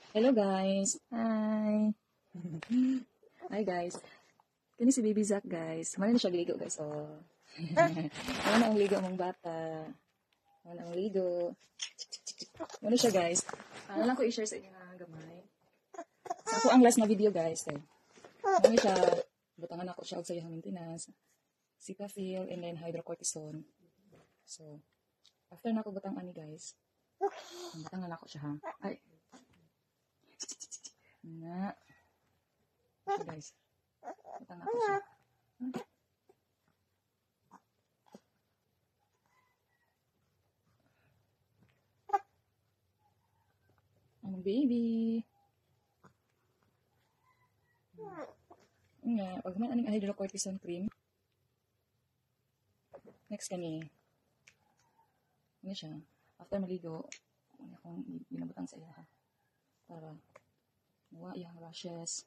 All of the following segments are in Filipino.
Hello guys. Hi. Hi guys. Kani si Baby Zack guys. Mali na siya ligo guys. Oh. Ano na ang ligo mong bata. Ano na ang ligo. Ano siya guys. Ano lang ko i-share sa inyo na gamay. Sa ako ang last na video guys. Ano siya. Butangan ako siya og sa iyang maintenance. Cetaphil and then hydrocortisone. So, after na ako butang ani guys. Butangan ako siya ha. Ay. Na. So guys. Butang ako siya. Ang baby. Nga, pag man aning hydrocortisone cream. Next kani. Ano siya? After maligo, ano akong binabutang sa iya ha. Para mawa iyang rashes.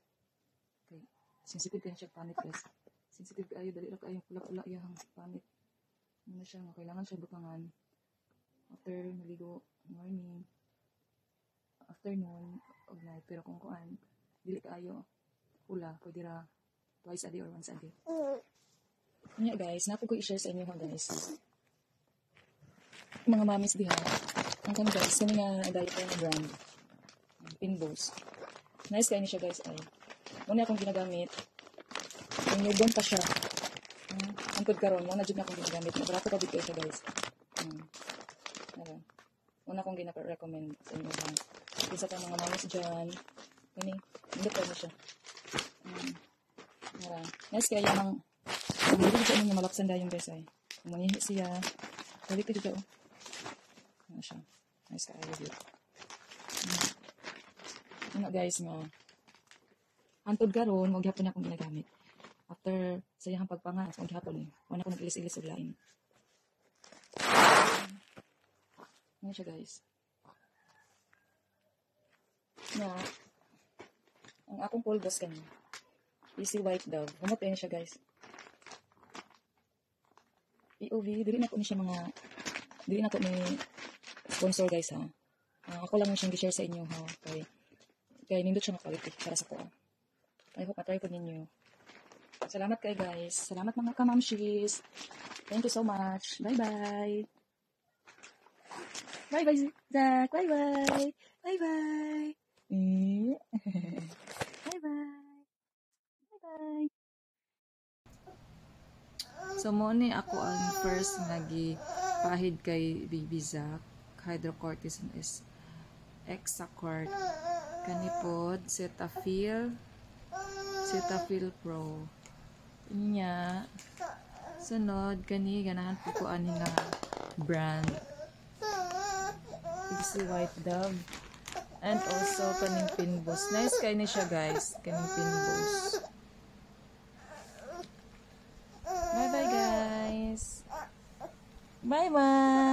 Okay. Sensitive kayo siya panit guys. Sensitive kayo, dali lang kayo pula-pula iyang panit. Ano siya, kailangan siya butangan. After maligo, morning, afternoon, og night. Pero kung kuan, dili kayo pula, pwede ra twice a day or once a day. Kanya guys, napo ko i-share sa inyo ha guys. Mga mamis diha. Ang kan guys, kami nga diaper na brand. Pinbos. Nice kayo siya guys ay. Muna akong ginagamit. Yung newborn pa siya. Angkod karon, muna jud na akong ginagamit. Barato pa bigay siya guys. Muna akong gina-recommend sa inyo ha. Isa pa mga mamis dyan. Kani, hindi pa niya siya. Nice kaya yung hindi ko siya malapsan dahil yung guys ay. Mangihi siya. Balik ko dito. Ano siya. Nice kaya dito. Ano guys nga. Antod karon, maghapon akong ginagamit. After sa iyang pagpangas, maghapon eh. Wala ko nag-ilis-ilis og lain. Ano siya guys. Na ang akong pulbos kanya. Easy White Dove. Humot siya guys. POV, dili na ko ni siya mga dili na ko ni sponsor guys ha. Ako lang siyang gi-share sa inyo ha. Kay nindot siya quality para sa ko. I hope matry ko ninyo. Salamat kay guys. Salamat mga kamamshis. Thank you so much. Bye-bye. Bye-bye, Zack. Bye-bye. Bye-bye. Bye-bye. Bye-bye. So, mo ni ako ang first nagi pahid kay Baby Zack. Hydrocortisone is Exacort. Kanipod, Cetaphil Pro. Inya, sunod, kani, ganahan po ko ani nga brand. Easy White Dove. And also, kaning Pinbos. Nice kayo ni siya, guys. Kaning Pinbos. Bye-bye, guys. Bye-bye.